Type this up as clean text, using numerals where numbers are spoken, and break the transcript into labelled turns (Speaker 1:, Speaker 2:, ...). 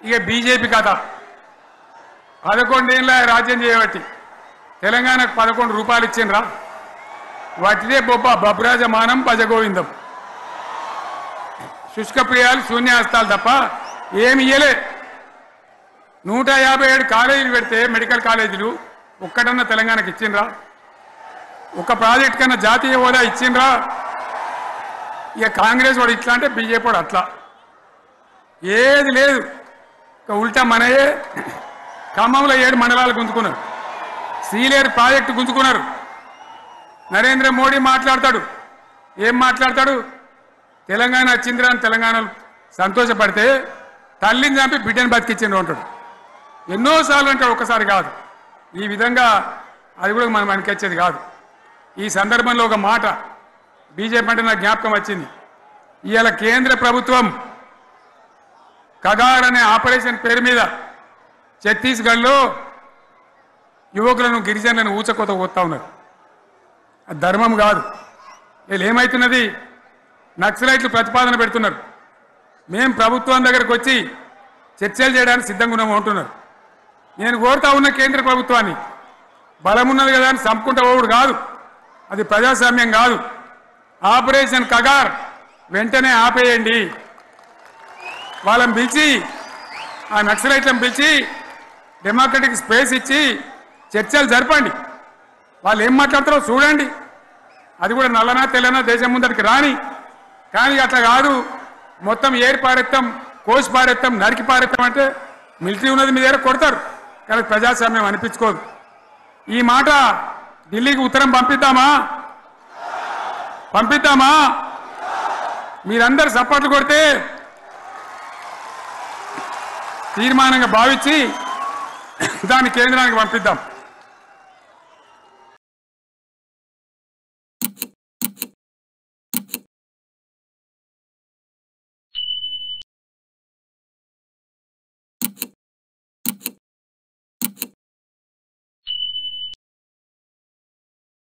Speaker 1: ఇక బీజేపీ కథ 11 ఏళ్ళ రాజ్యం చేయబట్టి తెలంగాణకు 11 రూపాయలు ఇచ్చిండ్రా వాటిదే బబ్రాజమానం భజగోవిందం శుష్కప్రియాలు శూన్యాస్తాలు తప్ప ఏమి ఇయ్యలే 157 కాలేజీలు పెడితే మెడికల్ కాలేజీలు ఒక్కటన్నా తెలంగాణకి ఇచ్చిండ్రా ఒక ప్రాజెక్ట్ కన్నా జాతీయ హోదా ఇచ్చిండ్రా ఇక కాంగ్రెస్ వాడు ఇట్లా అంటే బీజేపీ వాడు అట్లా ఏది లేదు ఉల్టా మనయే ఖమ్మంలో 7 మండలాలు గుంజుకున్నారు సీలేరు ప్రాజెక్టు గుంజుకున్నారు నరేంద్ర మోడీ మాట్లాడతాడు ఏం మాట్లాడతాడు తెలంగాణ వచ్చిందిరా అని తెలంగాణలో సంతోషపడితే తల్లిని చంపి బిడ్డను బతికించిండు అంటాడు ఎన్నోసార్లు అంటాడు ఒకసారి కాదు ఈ విధంగా అది కూడా మనం అనిపించేది కాదు ఈ సందర్భంలో ఒక మాట బీజేపీ అంటే నాకు జ్ఞాపకం వచ్చింది ఇవాళ కేంద్ర ప్రభుత్వం కగార్ అనే ఆపరేషన్ పేరు మీద ఛత్తీస్గఢ్లో యువకులను గిరిజనులను ఊచకోత పోతా ఉన్నారు అది ధర్మం కాదు వీళ్ళు ఏమవుతున్నది నక్సలైట్లు ప్రతిపాదన పెడుతున్నారు మేము ప్రభుత్వం దగ్గరకు వచ్చి చర్చలు చేయడానికి సిద్ధంగా ఉన్నాము అంటున్నారు నేను కోరుతా ఉన్న కేంద్ర ప్రభుత్వాన్ని బలమున్నది కదా అని చంపుకుంటా పోవుడు కాదు అది ప్రజాస్వామ్యం కాదు ఆపరేషన్ కగార్ వెంటనే ఆపేయండి వాళ్ళని పిలిచి ఆ నక్సలైట్లను పిలిచి డెమోక్రటిక్ స్పేస్ ఇచ్చి చర్చలు జరపండి వాళ్ళు ఏం మాట్లాడతారో చూడండి అది కూడా నల్లనా తెల్లనా దేశం ముందరికి రాని కానీ అట్లా కాదు మొత్తం ఏరి పారెత్తాం కోసి పారెత్తాం నరికి పారెత్తాం అంటే మిలిటరీ ఉన్నది మీ దగ్గర కొడతారు కానీ ప్రజాస్వామ్యం అనిపించుకోదు ఈ మాట ఢిల్లీకి ఉత్తరం పంపిద్దామా మీరందరూ సపోర్ట్లు కొడితే తీర్మానంగా భావించి దాన్ని కేంద్రానికి పంపిద్దాం